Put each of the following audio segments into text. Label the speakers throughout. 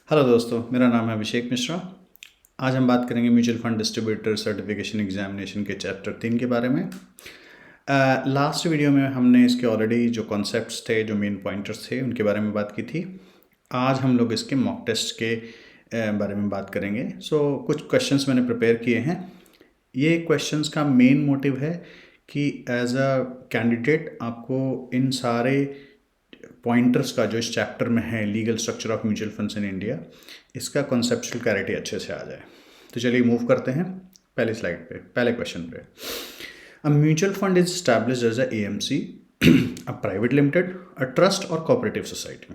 Speaker 1: Hello दोस्तों, मेरा नाम है अभिषेक मिश्रा। आज हम बात करेंगे mutual fund distributor certification examination के चैप्टर 3 के बारे में। लास्ट वीडियो में हमने इसके ऑलरेडी जो कॉन्सेप्ट्स थे, जो मेन पॉइंटर्स थे, उनके बारे में बात की थी। आज हम लोग इसके मॉक टेस्ट के बारे में बात करेंगे। कुछ क्वेश्चंस मैंने प्रिपेयर किए हैं। ये क्वेश्चंस का मेन मोटिव है कि एज अ कैंडिडेट आपको इन सारे पॉइंटर्स का जो इस चैप्टर में है, legal structure of mutual funds in India, इसका कॉन्सेप्चुअल क्लैरिटी अच्छे से आ जाए। तो चलिए मूव करते हैं पहले स्लाइड पे, पहले क्वेश्चन पे। A mutual fund is established as a AMC, a private limited, a trust और कोऑपरेटिव सोसाइटी।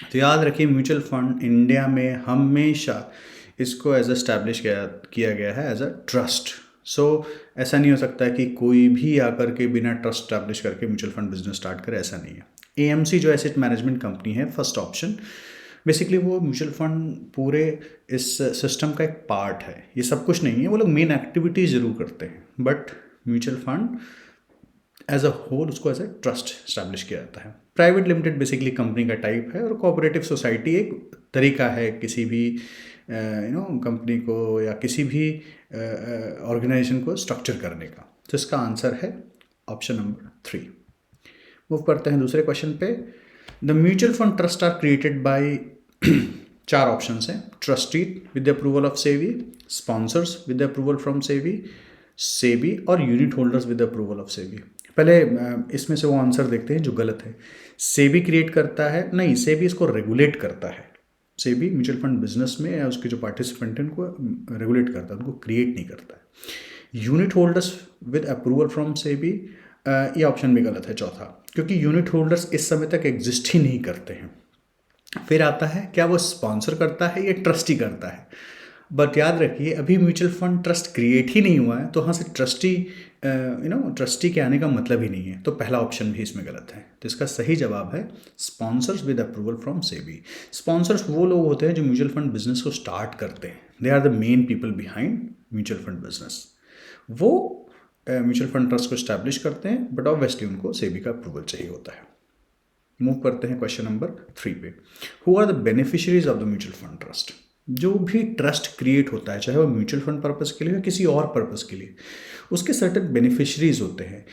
Speaker 1: तो याद रखिए, म्यूचुअल फंड इंडिया में हमेशा इसको एज एस्टैब्लिश किया गया है एज अ ट्रस्ट। ऐसा नहीं हो सकता है कि कोई भी आकर के बिना ट्रस्ट स्टैब्लिश करके म्यूचुअल फंड बिजनेस स्टार्ट करे, ऐसा नहीं है। एएमसी जो एसेट मैनेजमेंट कंपनी है, फर्स्ट ऑप्शन, बेसिकली वो म्यूचुअल फंड पूरे इस सिस्टम का एक पार्ट है। ये सब कुछ नहीं है, वो लोग मेन एक्टिविटीज जरूर करते हैं, but mutual fund as a whole उसको एज अ ट्रस्ट स्टैब्लिश किया जाता है। प्राइवेट लिमिटेड बेसिकली कंपनी का टाइप है, और कोऑपरेटिव सोसाइटी एक तरीका है किसी भी कंपनी को या किसी भी ऑर्गेनाइजेशन को स्ट्रक्चर करने का। तो इसका आंसर है ऑप्शन नंबर 3। मूव करते हैं दूसरे क्वेश्चन पे। The mutual fund trust are created by चार ऑप्शन हैं: trustee with the approval of SEBI, sponsors with the approval from SEBI, SEBI और unit holders with the approval of SEBI. पहले इसमें से वो आंसर देखते हैं जो गलत है। सेबी क्रिएट करता है नहीं, सेबी इसको रेगुलेट करता है। सेबी म्यूचुअल फंड बिजनेस में या उसके जो पार्टिसिपेंट हैं उनको रेगुलेट करता है, उनको क्रिएट नहीं करता है। Unit holders with approval from SEBI, ये ऑप्शन भी गलत है चौथा, क्योंकि यूनिट होल्डर्स इस समय तक एग्जिस्ट ही नहीं करते हैं। फिर आता है, क्या वो स्पॉन्सर करता है या ट्रस्टी करता है। बट याद रखिए, अभी म्यूचुअल फंड ट्रस्ट क्रिएट ही नहीं हुआ है, तो वहाँ से ट्रस्टी के आने का मतलब ही नहीं है। तो पहला ऑप्शन भी इसमें गलत है। तो इसका सही जवाब है sponsors with approval from SEBI. Sponsors वो लोग होते हैं जो म्यूचुअल फंड बिजनेस को स्टार्ट करते हैं। They are the main people behind mutual fund business. वो म्यूचुअल फंड ट्रस्ट को स्टैब्लिश करते हैं, बट ऑब्वियसली उनको सेबी का अप्रूवल चाहिए होता है। मूव करते हैं क्वेश्चन नंबर 3 पे। Who are the beneficiaries of the mutual fund trust. जो भी ट्रस्ट क्रिएट होता है, चाहे वो म्यूचुअल फंड पर्पस के लिए या किसी और पर्पस के लिए, उसके सर्टेन बेनिफिशरीज होते हैं।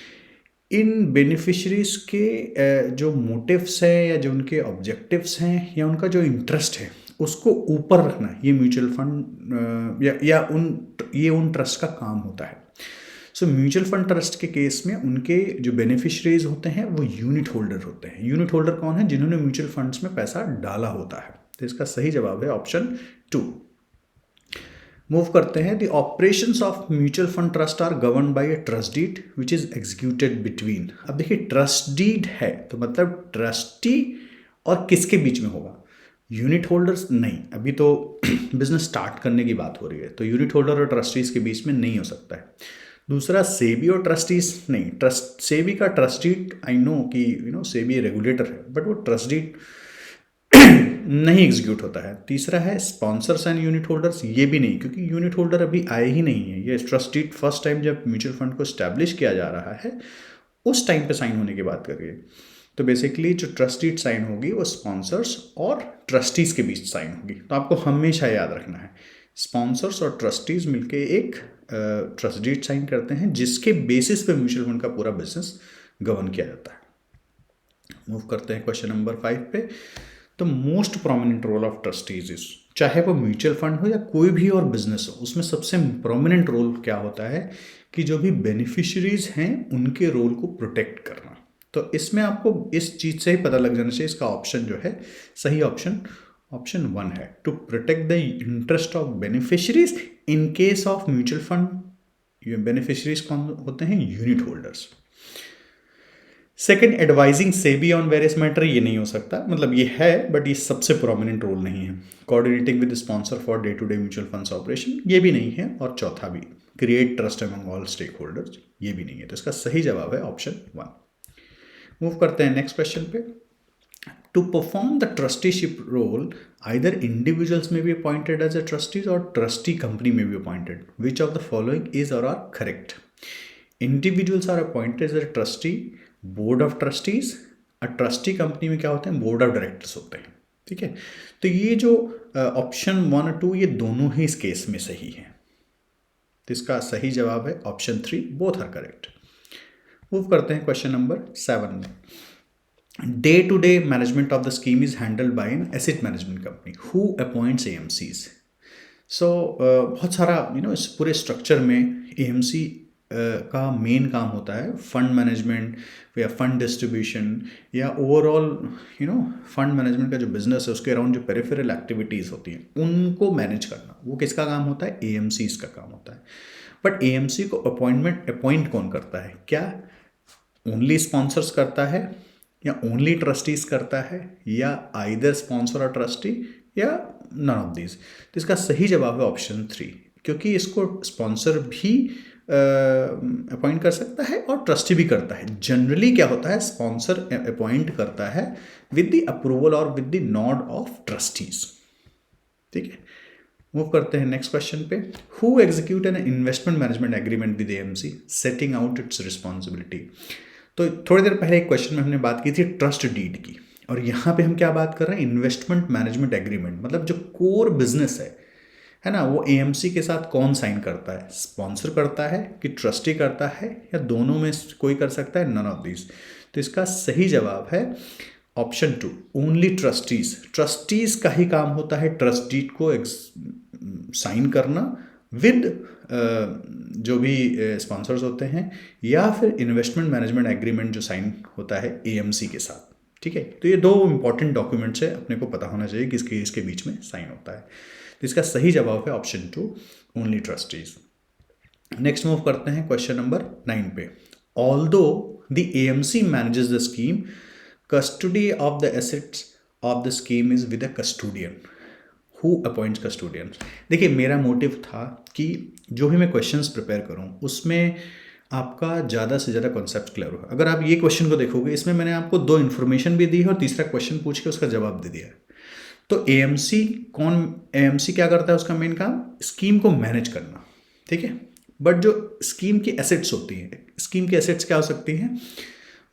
Speaker 1: इन बेनिफिशरीज के जो मोटिव्स हैं या जो उनके ऑब्जेक्टिव्स हैं या उनका जो इंटरेस्ट है, उसको ऊपर रखना, ये म्यूचुअल फंड ये उन ट्रस्ट का काम होता है। म्यूचुअल फंड ट्रस्ट के केस में उनके जो बेनिफिशरीज होते हैं वो यूनिट होल्डर होते हैं। यूनिट होल्डर कौन है? जिन्होंने म्यूचुअल फंड्स में पैसा डाला होता है। तो इसका सही जवाब है ऑप्शन 2। मूव करते हैं। The operations of mutual fund trust are govern by a trust deed which is executed between. अब देखिए, ट्रस्ट डीड है तो मतलब ट्रस्टी और किसके बीच में होगा? यूनिट होल्डर्स नहीं, अभी तो बिजनेस स्टार्ट करने की बात हो रही है, तो यूनिट होल्डर और ट्रस्टीज के बीच में नहीं हो सकता है। दूसरा, सेबी और ट्रस्टीज नहीं। सेबी का ट्रस्टी, आई नो कि सेबी रेगुलेटर है, बट वो ट्रस्टी नहीं एग्जीक्यूट होता है। तीसरा है स्पॉन्सर्स एंड यूनिट होल्डर्स, ये भी नहीं, क्योंकि यूनिट होल्डर अभी आए ही नहीं है। ये ट्रस्टी फर्स्ट टाइम जब म्यूचुअल फंड को स्टैब्लिश किया जा रहा है, उस टाइम पे साइन होने की बात कर रही है। तो बेसिकली जो ट्रस्टी साइन होगी वो स्पॉन्सर्स और ट्रस्टीज के बीच साइन होगी। तो आपको हमेशा याद रखना है, स्पॉन्सर्स और ट्रस्टीज मिलके एक ट्रस्ट डीड साइन करते हैं, जिसके बेसिस पे म्यूचुअल फंड का पूरा बिजनेस गवर्न किया जाता है। मूव करते हैं क्वेश्चन नंबर 5 पे। तो most prominent role of trustees is, चाहे वो म्यूचुअल फंड हो या कोई भी और बिजनेस हो, उसमें सबसे प्रोमिनेंट रोल क्या होता है कि जो भी बेनिफिशरीज हैं उनके रोल को प्रोटेक्ट करना। तो इसमें आपको इस चीज़ से ही पता लग जाना चाहिए, इसका ऑप्शन जो है सही ऑप्शन 1 है, to protect the interest of beneficiaries in case of mutual fund. Beneficiaries कौन होते हैं? Unit holders. Second, advising SEBI on various matter, ये नहीं हो सकता, मतलब ये है बट ये सबसे प्रोमिनेंट रोल नहीं है। Coordinating with sponsor for day to day mutual funds operation, ये भी नहीं है। और चौथा भी, create trust among all stake holders, ये भी नहीं है। तो इसका सही जवाब है ऑप्शन 1। मूव करते हैं नेक्स्ट क्वेश्चन पे। To perform the trusteeship role, either individuals may be appointed as a trustees or trustee company may be appointed. Which of the following is or are correct? Individuals are appointed as a trustee, board of trustees. A trustee company में क्या होते हैं? Board of directors होते हैं। ठीक है, तो ये जो ऑप्शन 1 और 2 ये दोनों ही इस केस में सही है, तो इसका सही जवाब है option 3, both are correct. Move करते हैं क्वेश्चन नंबर 7 में। Day to day management of the scheme is handled by an asset management company who appoints AMCs. So बहुत सारा इस पूरे स्ट्रक्चर में एएमसी का मेन काम होता है फंड मैनेजमेंट या फंड डिस्ट्रीब्यूशन या ओवरऑल फंड मैनेजमेंट का जो बिजनेस है उसके अराउंड जो पेरिफेरल एक्टिविटीज़ होती हैं उनको मैनेज करना, वो किसका काम होता है? एएमसीज का काम होता है। बट एएमसी को अपॉइंट कौन करता है? क्या ओनली स्पॉन्सर्स करता है या ओनली ट्रस्टीज करता है या आइदर स्पॉन्सर और ट्रस्टी या नन ऑफ दीज? तो इसका सही जवाब है ऑप्शन 3, क्योंकि इसको स्पॉन्सर भी अपॉइंट कर सकता है और ट्रस्टी भी करता है। जनरली क्या होता है, स्पॉन्सर अपॉइंट करता है विद द अप्रूवल और with the nod of trustees. ठीक है, मूव करते हैं नेक्स्ट क्वेश्चन पे। Who execute an investment management agreement with AMC setting out its responsibility. तो थोड़ी देर पहले एक क्वेश्चन में हमने बात की थी ट्रस्ट डीड की, और यहाँ पे हम क्या बात कर रहे हैं? इन्वेस्टमेंट मैनेजमेंट एग्रीमेंट, मतलब जो कोर बिजनेस है ना, वो एएमसी के साथ कौन साइन करता है? स्पॉन्सर करता है कि ट्रस्टी करता है या दोनों में कोई कर सकता है? None of this. तो इसका सही जवाब है ऑप्शन 2, ओनली ट्रस्टीज। ट्रस्टीज का ही काम होता है ट्रस्ट डीड को साइन करना विद जो भी स्पॉन्सर्स होते हैं, या फिर इन्वेस्टमेंट मैनेजमेंट एग्रीमेंट जो साइन होता है एएमसी के साथ। ठीक है, तो ये दो इंपॉर्टेंट डॉक्यूमेंट्स है, अपने को पता होना चाहिए किसके इसके बीच में साइन होता है। तो इसका सही जवाब है option 2, only trustees. Next move करते हैं क्वेश्चन नंबर 9 पे। Although the AMC manages the scheme, custody of the assets of the scheme is with a custodian. Who appoints custodian? देखिए, मेरा मोटिव था कि जो भी मैं क्वेश्चंस प्रिपेयर करूं उसमें आपका ज़्यादा से ज़्यादा कॉन्सेप्ट क्लियर हो। अगर आप ये क्वेश्चन को देखोगे, इसमें मैंने आपको 2 इन्फॉर्मेशन भी दी है और तीसरा क्वेश्चन पूछ के उसका जवाब दे दिया है। तो एएमसी क्या करता है? उसका मेन काम स्कीम को मैनेज करना। ठीक है, बट जो स्कीम की एसेट्स होती हैं, स्कीम की एसेट्स क्या हो सकती हैं?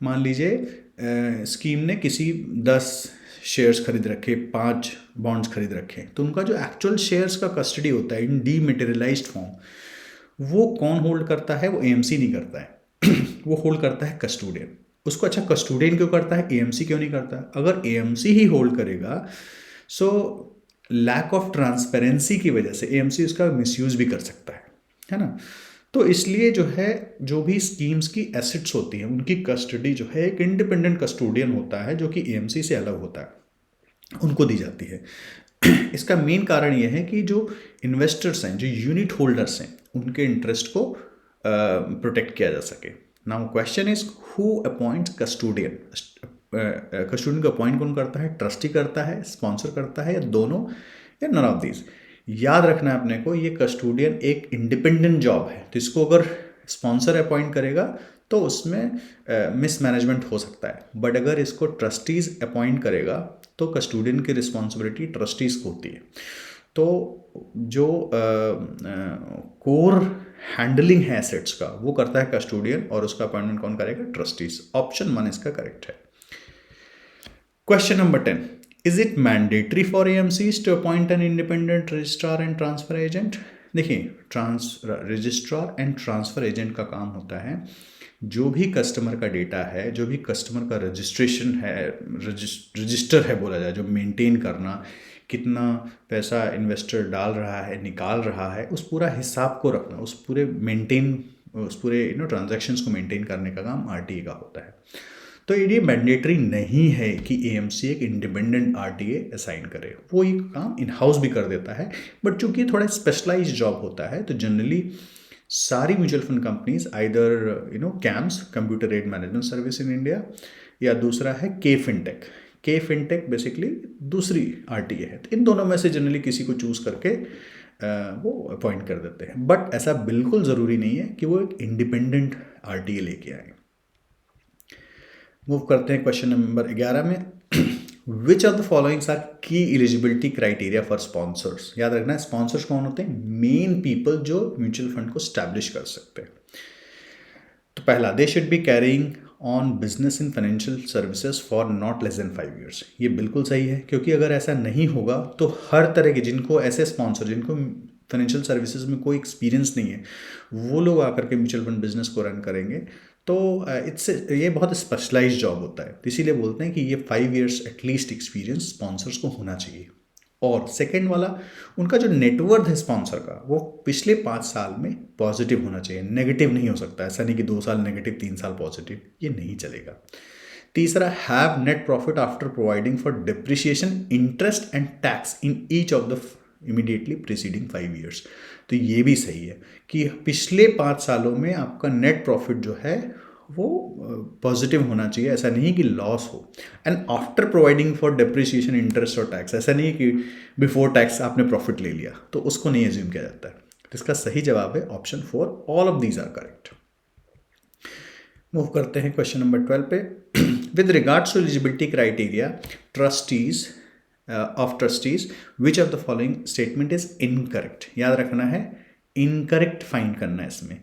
Speaker 1: मान लीजिए स्कीम ने किसी 10 शेयर्स खरीद रखे, 5 बॉन्ड्स खरीद रखे, तो उनका जो एक्चुअल शेयर्स का कस्टडी होता है इन डीमेटेरियलाइज्ड फॉर्म, वो कौन होल्ड करता है? वो एएमसी नहीं करता है वो होल्ड करता है कस्टोडियन। उसको अच्छा कस्टोडियन क्यों करता है, एएमसी क्यों नहीं करता? अगर एएमसी ही होल्ड करेगा, सो लैक ऑफ ट्रांसपेरेंसी की वजह से एएमसी उसका मिसयूज भी कर सकता है ना। तो इसलिए जो है, जो भी स्कीम्स की एसेट्स होती हैं उनकी कस्टडी जो है एक इंडिपेंडेंट कस्टोडियन होता है जो कि एएमसी से अलग होता है, उनको दी जाती है। इसका मेन कारण यह है कि जो इन्वेस्टर्स हैं, जो यूनिट होल्डर्स हैं, उनके इंटरेस्ट को प्रोटेक्ट किया जा सके। Now question is who appoints custodian? Custodian को अपॉइंट कौन करता है? ट्रस्टी करता है, स्पॉन्सर करता है, या दोनों, या नन ऑफ दीज? याद रखना है अपने को, ये कस्टोडियन एक इंडिपेंडेंट जॉब है, तो इसको अगर स्पॉन्सर अपॉइंट करेगा तो उसमें मिसमैनेजमेंट हो सकता है, बट अगर इसको ट्रस्टीज अपॉइंट करेगा तो कस्टोडियन की रिस्पॉन्सिबिलिटी ट्रस्टीज को होती है। तो जो कोर हैंडलिंग है एसेट्स का, वो करता है कस्टोडियन, और उसका अपॉइंटमेंट कौन करेगा? ट्रस्टीज। ऑप्शन 1 इसका करेक्ट है। Question number 10, is it mandatory for AMCs to appoint an independent registrar and transfer agent? देखिए, रजिस्ट्रार एंड ट्रांसफर एजेंट का काम होता है जो भी कस्टमर का डेटा है, जो भी कस्टमर का रजिस्ट्रेशन है, रजिस्टर है बोला जाए, जो मेंटेन करना, कितना पैसा इन्वेस्टर डाल रहा है, निकाल रहा है, उस पूरा हिसाब को रखना, उस पूरे ट्रांजैक्शंस को मेंटेन करने का काम आरटीए का होता है। तो ये मैंडेटरी नहीं है कि एएमसी एक इंडिपेंडेंट आरटीए असाइन करे, वो ये काम इन हाउस भी कर देता है, बट चूंकि थोड़ा स्पेशलाइज्ड जॉब होता है, तो जनरली सारी mutual fund companies either camps, computer aided management service in India, या दूसरा है के फिनटेक बेसिकली दूसरी आरटीए है, तो इन दोनों में से जनरली किसी को चूज करके वो अपॉइंट कर देते हैं। बट ऐसा बिल्कुल ज़रूरी नहीं है कि वो एक इंडिपेंडेंट आरटीए लेके आए। मूव करते हैं क्वेश्चन नंबर 11 में। Which of the followings are key eligibility criteria for sponsors? याद रखना है, स्पॉन्सर्स कौन होते हैं? मेन पीपल जो म्यूचुअल फंड को स्टैब्लिश कर सकते हैं। तो पहला, they should be carrying on business in financial services for not less than 5 years. ये बिल्कुल सही है, क्योंकि अगर ऐसा नहीं होगा तो हर तरह के जिनको ऐसे स्पॉन्सर, जिनको फाइनेंशियल सर्विसेज में कोई एक्सपीरियंस नहीं है, वो लोग आकर के म्यूचुअल फंड बिजनेस को रन करेंगे। तो ये बहुत स्पेशलाइज्ड जॉब होता है, तो इसीलिए बोलते हैं कि ये 5 ईयर्स एटलीस्ट एक्सपीरियंस स्पॉन्सर्स को होना चाहिए। और सेकेंड वाला, उनका जो नेटवर्थ है स्पॉन्सर का, वो पिछले 5 साल में पॉजिटिव होना चाहिए, नेगेटिव नहीं हो सकता। ऐसा नहीं कि 2 साल नेगेटिव 3 साल पॉजिटिव, ये नहीं चलेगा। तीसरा, have net profit after providing for depreciation, interest and tax in each of the immediately preceding 5 years. तो ये भी सही है कि पिछले 5 सालों में आपका नेट प्रॉफिट जो है वो पॉजिटिव होना चाहिए, ऐसा नहीं कि लॉस हो। And after providing for depreciation, interest और टैक्स, ऐसा नहीं है कि बिफोर टैक्स आपने प्रॉफिट ले लिया, तो उसको नहीं एज्यूम किया जाता है। तो इसका सही जवाब है option 4, all of these are correct. Move करते हैं क्वेश्चन नंबर 12 पे। With regards to eligibility criteria trustees of trustees, which of the following statement is incorrect. याद रखना है, इनकरेक्ट फाइंड करना है इसमें।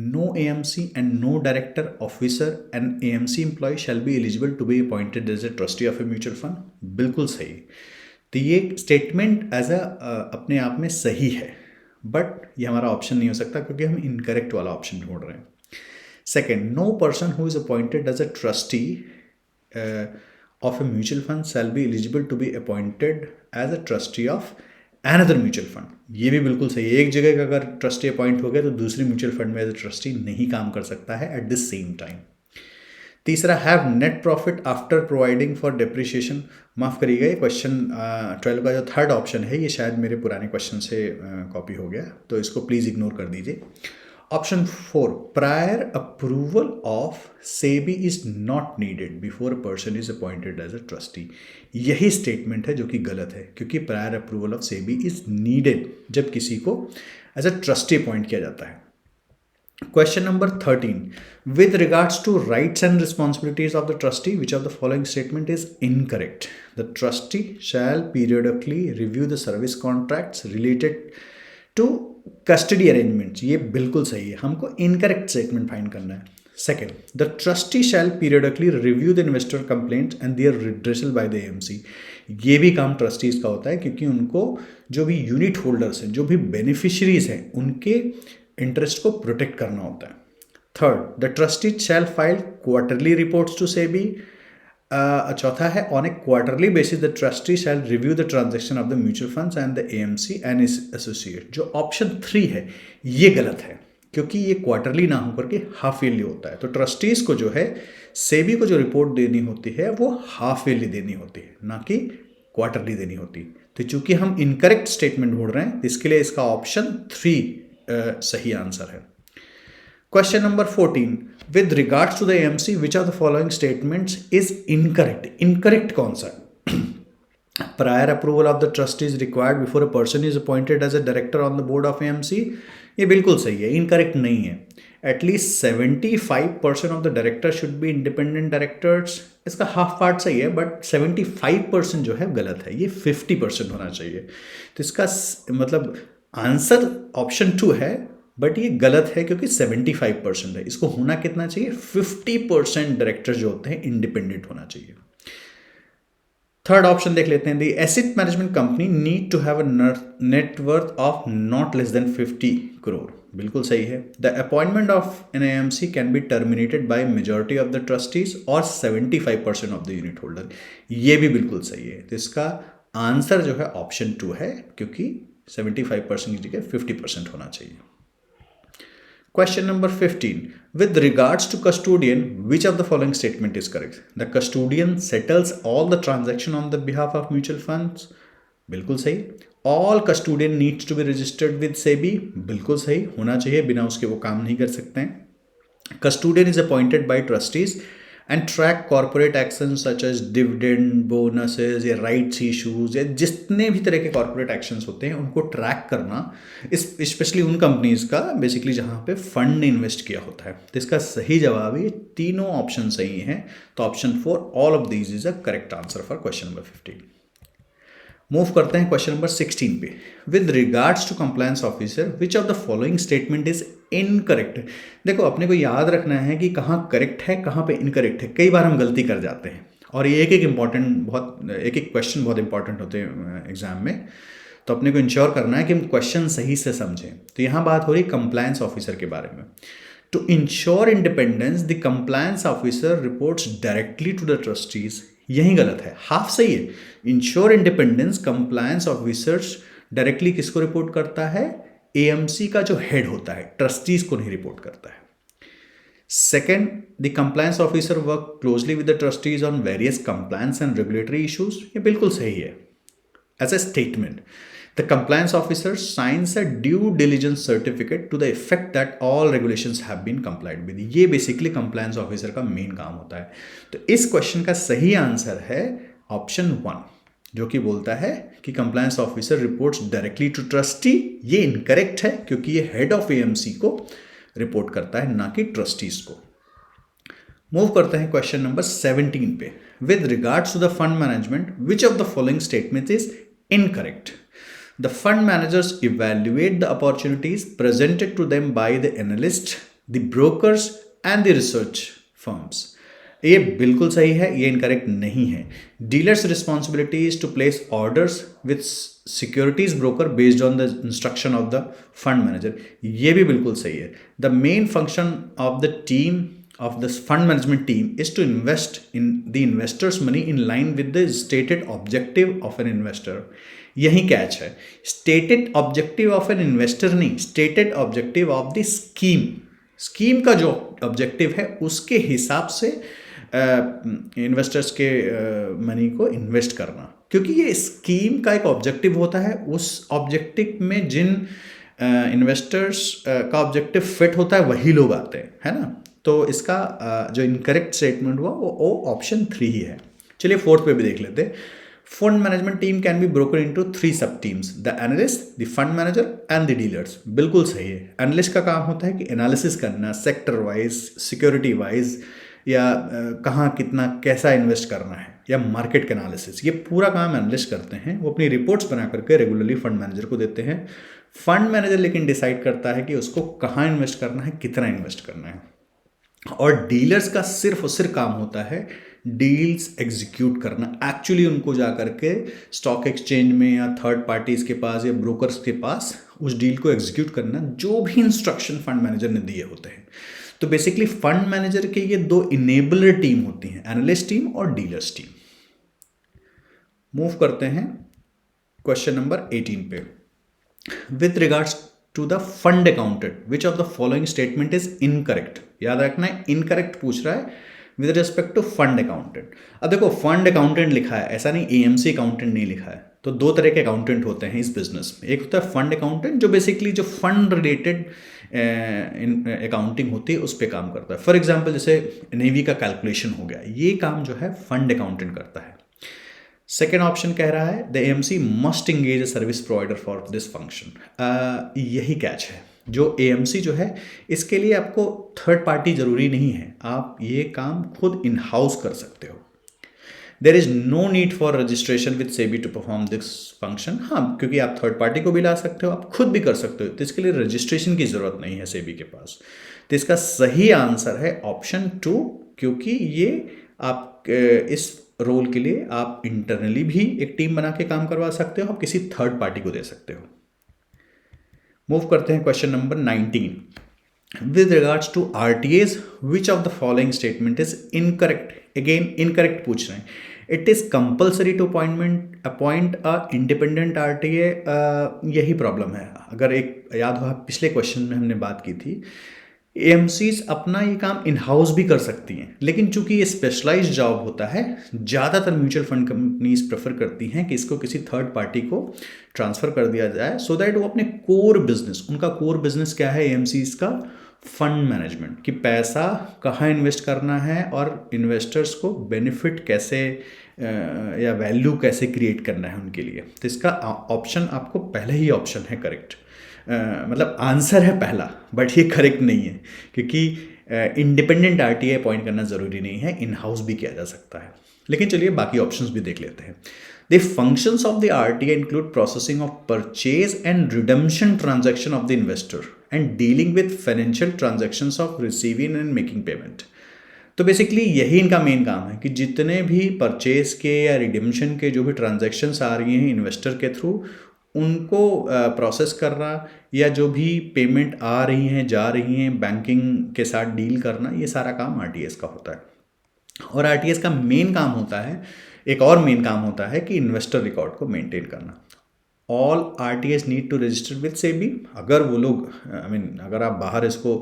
Speaker 1: No AMC and no director, officer and AMC employee shall be eligible to be appointed as a trustee of a mutual fund। बिल्कुल सही। तो ये स्टेटमेंट एज अपने आप में सही है, बट ये हमारा ऑप्शन नहीं हो सकता क्योंकि हम इनकरेक्ट वाला ऑप्शन ढूंढ रहे हैं। Second, no person who is appointed as a trustee of a mutual fund shall be eligible to be appointed as a trustee of another mutual fund. ये भी बिल्कुल सही है। एक जगह का अगर ट्रस्टी अपॉइंट हो गया तो दूसरी म्यूचुअल फंड में एज अ ट्रस्टी नहीं काम कर सकता है एट द सेम टाइम। तीसरा, have net profit after providing for depreciation. माफ़ करिएगा, ये क्वेश्चन 12 का जो थर्ड ऑप्शन है ये शायद मेरे पुराने क्वेश्चन से कॉपी हो गया, तो इसको प्लीज़ इग्नोर कर दीजिए। Option 4, prior approval of SEBI is not needed before a person is appointed as a trustee. यही स्टेटमेंट है जो कि गलत है, क्योंकि prior approval of SEBI is needed जब किसी को एज अ ट्रस्टी अपॉइंट किया जाता है। Question number 13, with regards to rights and responsibilities of the trustee, which of the following statement is incorrect. The trustee shall periodically review the service contracts related to custody arrangements. ये बिल्कुल सही है, हमको incorrect statement find करना है। Second, the trustee shall periodically review the investor complaints and their redressal by the AMC. ये भी काम ट्रस्टीज का होता है, क्योंकि उनको जो भी यूनिट होल्डर्स हैं, जो भी बेनिफिशरीज हैं, उनके इंटरेस्ट को प्रोटेक्ट करना होता है। Third, the trustee shall file quarterly reports to SEBI. चौथा है, on a quarterly basis the trustee shall review the transaction of the mutual funds and the AMC and is associate. जो option 3 है ये गलत है, क्योंकि ये क्वार्टरली ना होकर के हाफ ईयरली होता है। तो ट्रस्टीज को जो है सेबी को जो रिपोर्ट देनी होती है वो हाफ ईयरली देनी होती है, ना कि क्वार्टरली देनी होती। तो चूंकि हम इनकरेक्ट स्टेटमेंट ढूंढ रहे हैं, इसके लिए इसका ऑप्शन 3 सही आंसर है। Question number 14, with regards to the AMC, which of the following statements is incorrect? Incorrect कौन सा? Prior approval of the trustee is required before a person is appointed as a director on the board of AMC. ये बिल्कुल सही है, incorrect नहीं है। At least 75% of the directors should be independent directors. इसका half part सही है, but 75% जो है गलत है, ये 50% होना चाहिए। तो इसका मतलब आंसर ऑप्शन 2 है, बट ये गलत है क्योंकि 75% है। इसको होना कितना चाहिए? 50% डायरेक्टर जो होते हैं इंडिपेंडेंट होना चाहिए। थर्ड ऑप्शन देख लेते हैं, the asset management company need to have a net worth of not less than 50 crore. बिल्कुल सही है। The appointment of an AMC can be terminated by majority of the trustees और 75% ऑफ द यूनिट होल्डर। ये भी बिल्कुल सही है। तो इसका आंसर जो है ऑप्शन 2 है, क्योंकि 75% की जगह 50% होना चाहिए। Question number 15. With regards to custodian, which of the following statement is correct? The custodian settles all the transaction on the behalf of mutual funds. बिल्कुल सही। All custodian needs to be registered with SEBI. बिल्कुल सही, होना चाहिए, बिना उसके वो काम नहीं कर सकते हैं। Custodian is appointed by trustees and track corporate actions such as dividend, bonuses या rights issues या जितने भी तरह के corporate actions होते हैं उनको ट्रैक करना, स्पेशली उन कंपनीज का बेसिकली जहाँ पे फंड ने इन्वेस्ट किया होता है। तो इसका सही जवाब ये तीनों ऑप्शन सही हैं। तो option 4, all of these is a correct answer for question number 15। Move करते हैं क्वेश्चन नंबर 16 पे। With regards to compliance officer which of the following statement is incorrect. देखो अपने को याद रखना है कि कहाँ करेक्ट है कहाँ पे इनकरेक्ट है। कई बार हम गलती कर जाते हैं और ये एक एक क्वेश्चन बहुत इंपॉर्टेंट होते हैं एग्जाम में, तो अपने को इंश्योर करना है कि हम क्वेश्चन सही से समझें। तो यहाँ बात हो रही कंप्लायंस ऑफिसर के बारे में। To ensure independence the compliance officer reports directly to the trustees. यही गलत है, हाफ सही है। Ensure independence compliance officers directly किसको रिपोर्ट करता है? एएमसी का जो हेड होता है, ट्रस्टीज को नहीं रिपोर्ट करता है। Second, the compliance officer work closely with the trustees on various compliance and regulatory issues. ये बिल्कुल सही है। As a statement, the compliance officer signs a due diligence certificate to the effect that all regulations have been complied with। ये basically compliance officer का main काम होता है। तो इस क्वेश्चन का सही आंसर है ऑप्शन 1, जो कि बोलता है कि compliance officer reports directly to trustee. ये इनकरेक्ट है क्योंकि ये हेड ऑफ एएमसी को रिपोर्ट करता है, ना कि ट्रस्टीज को। मूव करते हैं क्वेश्चन नंबर 17 पे। With regards to the fund management which of the following statement is incorrect? The fund managers evaluate the opportunities presented to them by the analysts, the brokers and the research firms। ये बिल्कुल सही है, ये incorrect नहीं है। Dealers responsibility is to place orders with securities broker based on the instruction of the fund manager. ये भी बिल्कुल सही है। The main function of the team of the fund management team is to invest in the investors money in line with the stated objective of an investor। यही catch है। stated objective of an investor नहीं, stated objective of the scheme। Scheme का जो objective है उसके हिसाब से investors के मनी को इन्वेस्ट करना, क्योंकि ये स्कीम का एक ऑब्जेक्टिव होता है। उस ऑब्जेक्टिव में जिन इन्वेस्टर्स का ऑब्जेक्टिव फिट होता है वही लोग आते हैं, है ना। तो इसका जो इनकरेक्ट स्टेटमेंट हुआ वो ऑप्शन 3 ही है। चलिए 4th पे भी देख लेते हैं। Fund management team can be broken into 3 सब teams, the analyst, the fund manager and the dealers. बिल्कुल सही है। एनालिस्ट का काम होता है कि एनालिसिस करना सेक्टर वाइज, सिक्योरिटी वाइज, या कहाँ कितना कैसा इन्वेस्ट करना है, या मार्केट का एनालिसिस। ये पूरा काम एनालिस्ट करते हैं। वो अपनी रिपोर्ट्स बना करके रेगुलरली फंड मैनेजर को देते हैं। फंड मैनेजर लेकिन डिसाइड करता है कि उसको कहाँ इन्वेस्ट करना है, कितना इन्वेस्ट करना है। और डीलर्स का सिर्फ और सिर्फ काम होता है डील्स एग्जीक्यूट करना। एक्चुअली उनको जा करके स्टॉक एक्सचेंज में या थर्ड पार्टीज के पास या ब्रोकर्स के पास उस डील को एग्जीक्यूट करना, जो भी इंस्ट्रक्शन फंड मैनेजर ने दिए होते हैं। तो बेसिकली फंड मैनेजर के ये 2 इनेबलर टीम होती हैं, एनालिस्ट टीम और डीलर्स टीम। मूव करते हैं क्वेश्चन नंबर 18 पे। With regards to the fund accountant which of the following statement is incorrect. याद रखना है, इनकरेक्ट पूछ रहा है with respect to fund accountant. अब देखो फंड अकाउंटेंट लिखा है, ऐसा नहीं एएमसी अकाउंटेंट नहीं लिखा है। तो 2 तरह के अकाउंटेंट होते हैं इस बिजनेस में। एक होता है फंड अकाउंटेंट, जो बेसिकली जो फंड रिलेटेड अकाउंटिंग होती है उस पर काम करता है। फॉर एग्जाम्पल जैसे नेवी का कैलकुलेशन हो गया, ये काम जो है फंड अकाउंटेंट करता है। सेकेंड ऑप्शन कह रहा है the AMC must engage a service provider for this function. यही कैच है। जो एएमसी जो है इसके लिए आपको थर्ड पार्टी जरूरी नहीं है, आप ये काम खुद इन हाउस कर सकते हो। There is no need for registration with SEBI to perform this function. हाँ, क्योंकि आप थर्ड पार्टी को भी ला सकते हो, आप खुद भी कर सकते हो, तो इसके लिए रजिस्ट्रेशन की जरूरत नहीं है सेबी के पास। तो इसका सही आंसर है ऑप्शन 2, क्योंकि ये आप इस रोल के लिए आप इंटरनली भी एक टीम बना के काम करवा सकते हो, आप किसी थर्ड पार्टी को दे सकते हो। मूव करते हैं question number 19। With regards to RTAs which of the following statement is incorrect. Again incorrect पूछ रहे हैं। It is compulsory to appoint a independent RTA. यही प्रॉब्लम है। अगर एक याद हो, पिछले क्वेश्चन में हमने बात की थी, एएमसीज अपना ये काम इन हाउस भी कर सकती हैं, लेकिन चूंकि ये स्पेशलाइज्ड जॉब होता है, ज़्यादातर म्यूचुअल फंड कंपनीज प्रेफर करती हैं कि इसको किसी थर्ड पार्टी को ट्रांसफ़र कर दिया जाए, सो दैट वो अपने कोर बिजनेस, उनका कोर बिजनेस क्या है एएमसीज का, फंड मैनेजमेंट, कि पैसा कहाँ इन्वेस्ट करना है और इन्वेस्टर्स को बेनिफिट कैसे या वैल्यू कैसे क्रिएट करना है उनके लिए। तो इसका ऑप्शन आपको पहले ही ऑप्शन है करेक्ट, मतलब आंसर है पहला, बट ये करेक्ट नहीं है, क्योंकि इंडिपेंडेंट आरटीए अपॉइंट करना ज़रूरी नहीं है, इन हाउस भी किया जा सकता है। लेकिन चलिए बाकी ऑप्शंस भी देख लेते हैं। The functions of the RTA include processing of purchase and redemption transaction of the investor and dealing with financial transactions of receiving and making payment. तो बेसिकली यही इनका मेन काम है कि जितने भी परचेज के या रिडेम्पशन के जो भी ट्रांजैक्शंस आ रही हैं इन्वेस्टर के थ्रू, उनको प्रोसेस करना या जो भी पेमेंट आ रही हैं जा रही हैं बैंकिंग के साथ डील करना, ये सारा काम आरटीएस का होता है। और आरटीएस का मेन काम होता है, एक और मेन काम होता है कि इन्वेस्टर रिकॉर्ड को मेंटेन करना। All RTS need to register with SEBI. अगर वो लोग अगर आप बाहर इसको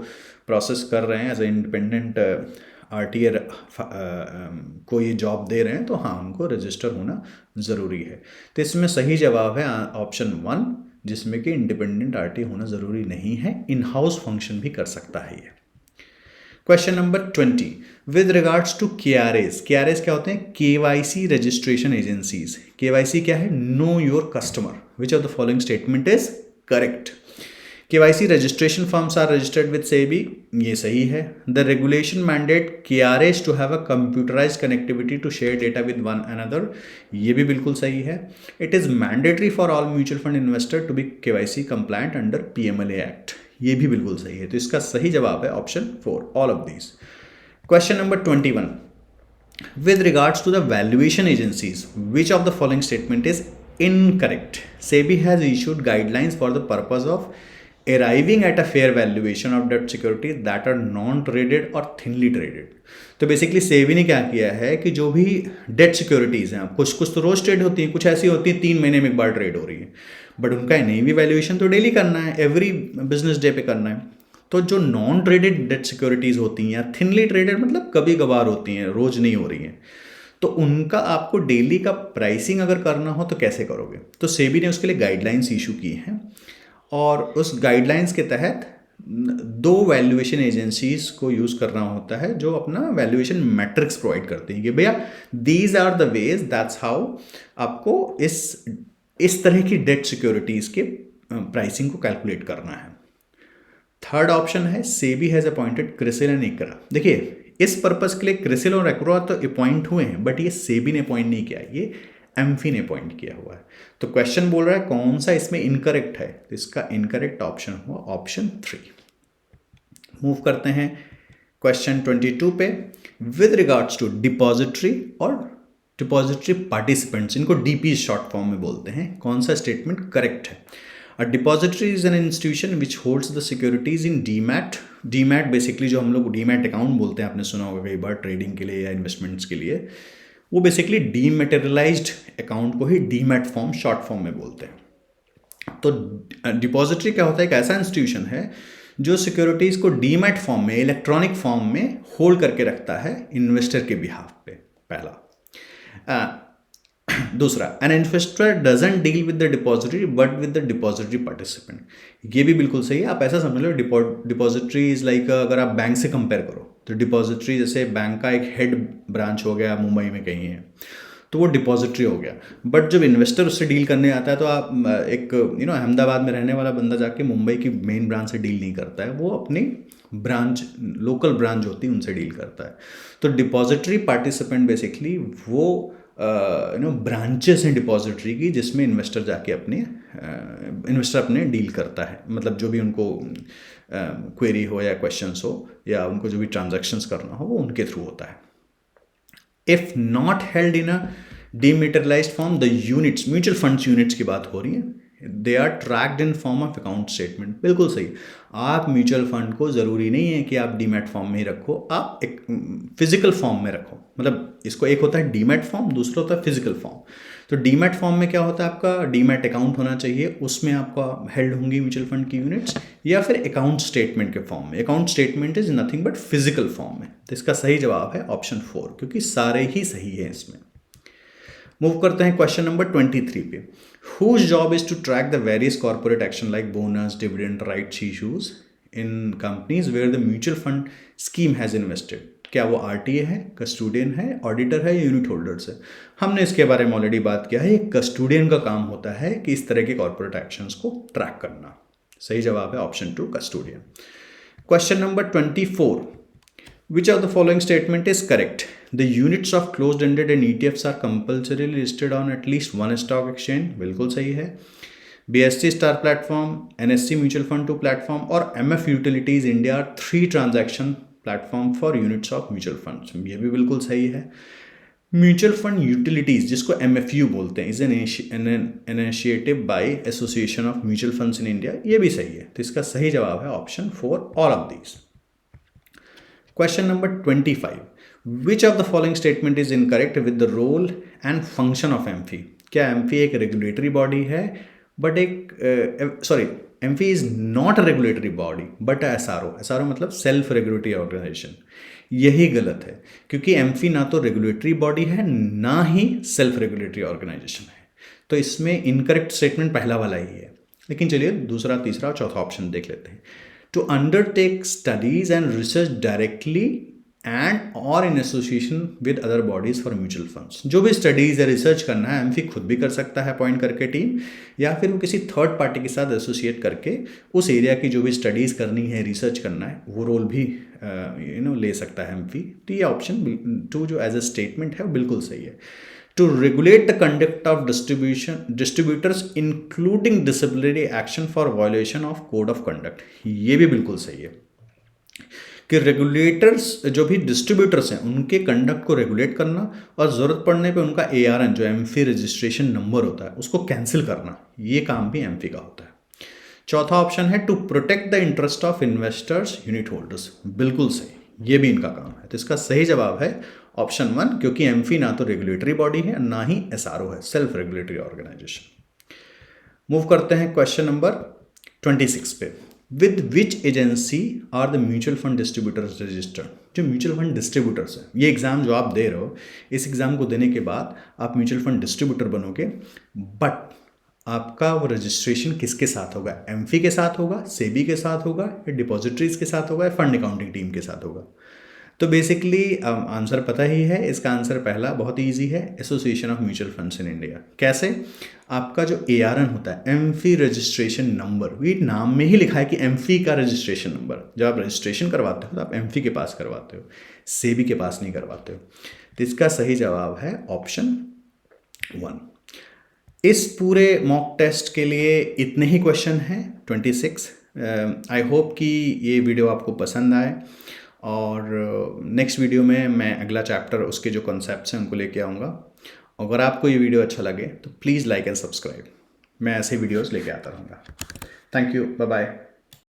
Speaker 1: प्रोसेस कर रहे हैं एज ए इंडिपेंडेंट आरटीए को ये जॉब दे रहे हैं, तो हाँ, उनको रजिस्टर होना ज़रूरी है। तो इसमें सही जवाब है ऑप्शन 1, जिसमें कि इंडिपेंडेंट आरटीए होना ज़रूरी नहीं है, इन हाउस फंक्शन भी कर सकता है ये। Question number 20, with regards to KRAs। KRAs क्या होते हैं? KYC registration agencies. KYC क्या है? Know your customer. Which of the following statement is correct? KYC registration firms are registered with SEBI, ये सही है। The regulation mandate KRAs to have a computerized connectivity to share data with one another, ये भी बिल्कुल सही है। It is mandatory for all mutual fund investor to be KYC compliant under PMLA Act, ये भी बिल्कुल सही है। तो इसका सही जवाब है option 4, all of these। Question number 21, with regards to the valuation agencies, which of the following statement is incorrect? SEBI has issued guidelines for the purpose of arriving at a fair valuation of debt securities that are non-traded or thinly traded। तो basically SEBI ने क्या किया है कि जो भी date securities हैं, कुछ तो रोज ट्रेड होती हैं, कुछ ऐसी होती हैं 3 महीने में एक बार ट्रेड हो रही है, बट उनका नहीं भी वैल्यूएशन तो डेली करना है, एवरी बिजनेस डे पे करना है। तो जो नॉन ट्रेडेड डेट सिक्योरिटीज़ होती हैं या थिनली ट्रेडेड मतलब कभी कभार होती हैं, रोज नहीं हो रही हैं, तो उनका आपको डेली का प्राइसिंग अगर करना हो तो कैसे करोगे? तो सेबी ने उसके लिए गाइडलाइंस इशू की हैं, और उस गाइडलाइंस के तहत 2 वैल्यूएशन एजेंसीज को यूज़ करना होता है जो अपना वैल्यूएशन मैट्रिक्स प्रोवाइड करती हैं कि भैया these are the ways, that's how आपको इस तरह की डेट सिक्योरिटीज़ के प्राइसिंग को कैलकुलेट करना है। थर्ड ऑप्शन है SEBI has appointed CRISIL and ICRA. देखिए, इस पर्पज़ के लिए क्रिसिल और इकरा तो अपॉइंट हुए हैं, बट ये सेबी ने अपॉइंट नहीं किया, ये एम्फी ने पॉइंट किया हुआ है। तो क्वेश्चन बोल रहा है कौन सा इसमें इनकरेक्ट है, तो इसका इनकरेक्ट ऑप्शन हुआ ऑप्शन 3। मूव करते हैं क्वेश्चन 22 पे। विद रिगार्ड्स टू डिपॉजिटरी और डिपॉजिटरी पार्टिसिपेंट्स, इनको डीपी शॉर्ट फॉर्म में बोलते हैं, कौन सा स्टेटमेंट करेक्ट है? A depository is an institution which holds the securities in demat. Demat basically जो हम लोग डीमैट अकाउंट बोलते हैं, आपने सुना होगा कई बार ट्रेडिंग के लिए या इन्वेस्टमेंट्स के लिए, वो बेसिकली डीमैटेरियलाइज्ड अकाउंट को ही डीमैट फॉर्म शॉर्ट फॉर्म में बोलते हैं। तो डिपॉजिटरी क्या होता है? एक ऐसा इंस्टीट्यूशन है जो सिक्योरिटीज़ को डीमैट फॉर्म में, इलेक्ट्रॉनिक फॉर्म में होल्ड करके रखता है इन्वेस्टर के बिहाफ पे, पहला। दूसरा, an investor doesn't deal with the depository but with the depository participant, ये भी बिल्कुल सही है। आप ऐसा समझ लो, डिपॉजिटरी इज लाइक, अगर आप बैंक से कंपेयर करो तो डिपॉजिटरी जैसे बैंक का एक हेड ब्रांच हो गया, मुंबई में कहीं है, तो वो डिपॉजिटरी हो गया। बट जब इन्वेस्टर उससे डील करने आता है तो आप एक अहमदाबाद में रहने वाला बंदा जाके मुंबई की मेन ब्रांच से डील नहीं करता है, वो अपनी ब्रांच, लोकल ब्रांच होती है, उनसे डील करता है। तो डिपॉजिटरी पार्टिसिपेंट बेसिकली वो ब्रांचेस हैं डिपॉजिटरी की, जिसमें इन्वेस्टर जाके अपने डील करता है, मतलब जो भी उनको क्वेरी हो या क्वेश्चंस हो या उनको जो भी ट्रांजैक्शंस करना हो वो उनके थ्रू होता है। If not held in a dematerialised form, the units, mutual funds units की बात हो रही है, they are tracked in form of account statement. बिल्कुल सही। आप म्यूचुअल फंड को ज़रूरी नहीं है कि आप डीमैट फॉर्म में ही रखो, आप एक फिजिकल फॉर्म में रखो। मतलब इसको एक होता है डीमैट फॉर्म, दूसरा होता है फिजिकल फॉर्म। तो डीमैट फॉर्म में क्या होता है, आपका डीमैट अकाउंट होना चाहिए, उसमें आपका हेल्ड होंगी म्यूचुअल फंड की यूनिट्स, या फिर अकाउंट स्टेटमेंट के फॉर्म में। Account statement is nothing but physical form में। तो इसका सही जवाब है ऑप्शन 4, क्योंकि सारे ही सही हैं इसमें। मूव करते हैं क्वेश्चन नंबर 23 पे। Whose job is to track the various corporate action like bonus, dividend, rights issues in companies where the mutual fund scheme has invested? क्या वो RTA है, कस्टोडियन है, ऑडिटर है या यूनिट होल्डर्स है? हमने इसके बारे में ऑलरेडी बात किया है। कस्टोडियन का काम होता है कि इस तरह के कॉर्पोरेट एक्शंस को ट्रैक करना। सही जवाब है option 2, custodian. Question number 24। Which of the following statement is correct? The units of closed-ended and ETFs are compulsorily listed on at least one stock exchange. बिल्कुल सही है. BSC Star Platform, NSE Mutual Fund 2 Platform और MF Utilities India are 3 transaction platform for units of mutual funds. ये भी बिल्कुल सही है. Mutual fund utilities जिसको MFU बोलते हैं is an initiative by association of mutual funds in India. ये भी सही है. तो इसका सही जवाब है option 4 all of these. Question number 25. Which of the following statement is incorrect with the role and function of AMFI? क्या एमफी एक रेगुलेटरी बॉडी है but AMFI is not a regulatory body but SRO मतलब self regulatory organisation. यही गलत है क्योंकि AMFI ना तो रेगुलेटरी बॉडी है ना ही सेल्फ रेगुलेटरी ऑर्गेनाइजेशन है. तो इसमें इनकरेक्ट स्टेटमेंट पहला वाला ही है. लेकिन चलिए दूसरा, तीसरा और चौथा ऑप्शन देख लेते हैं. To undertake studies and research directly and और in association with other bodies for mutual funds. जो भी स्टडीज या रिसर्च करना है एमफी खुद भी कर सकता है अपॉइंट करके टीम, या फिर वो किसी थर्ड पार्टी के साथ एसोसिएट करके उस एरिया की जो भी स्टडीज़ करनी है, रिसर्च करना है, वो रोल भी ले सकता है एमफी. तो ये ऑप्शन 2 जो एज ए स्टेटमेंट है वो बिल्कुल सही है. To regulate the conduct of distributors including disciplinary action for violation of code of conduct. ये भी बिल्कुल सही है कि रेगुलेटर्स जो भी डिस्ट्रीब्यूटर्स हैं उनके कंडक्ट को रेगुलेट करना और ज़रूरत पड़ने पे उनका ARN जो एमफी रजिस्ट्रेशन नंबर होता है उसको कैंसिल करना, ये काम भी एमफी का होता है. चौथा ऑप्शन है to protect the interest of investors unit holders. बिल्कुल सही, ये भी इनका काम है. तो इसका सही जवाब है ऑप्शन 1 क्योंकि एमफी ना तो रेगुलेटरी बॉडी है ना ही SRO है, सेल्फ रेगुलेटरी ऑर्गेनाइजेशन. मूव करते हैं क्वेश्चन नंबर 26 पे. With which agency are the mutual fund distributors registered? जो म्यूचुअल फंड डिस्ट्रीब्यूटर्स हैं, ये एग्जाम जो आप दे रहे हो, इस एग्जाम को देने के बाद आप म्यूचुअल फंड डिस्ट्रीब्यूटर बनोगे, बट आपका वो रजिस्ट्रेशन किसके साथ होगा? एमफी के साथ होगा, सेबी के साथ होगा, या डिपॉजिटरीज के साथ होगा, या फंड अकाउंटिंग टीम के साथ होगा? तो बेसिकली आंसर पता ही है. इसका आंसर पहला बहुत ईजी है, association of mutual funds in India. कैसे? आपका जो ARN होता है एमफी रजिस्ट्रेशन नंबर, ये नाम में ही लिखा है कि एमफी का रजिस्ट्रेशन नंबर. जब आप रजिस्ट्रेशन करवाते हो तो आप एमफी के पास करवाते हो, सेबी के पास नहीं करवाते हो. तो इसका सही जवाब है ऑप्शन 1. इस पूरे मॉक टेस्ट के लिए इतने ही क्वेश्चन हैं 26. आई होप कि ये वीडियो आपको पसंद आए और नेक्स्ट वीडियो में मैं अगला चैप्टर उसके जो कॉन्सेप्ट्स हैं उनको लेके आऊँगा. अगर आपको ये वीडियो अच्छा लगे तो प्लीज़ लाइक एंड सब्सक्राइब. मैं ऐसे वीडियोस लेके आता रहूँगा. Thank you. Bye bye.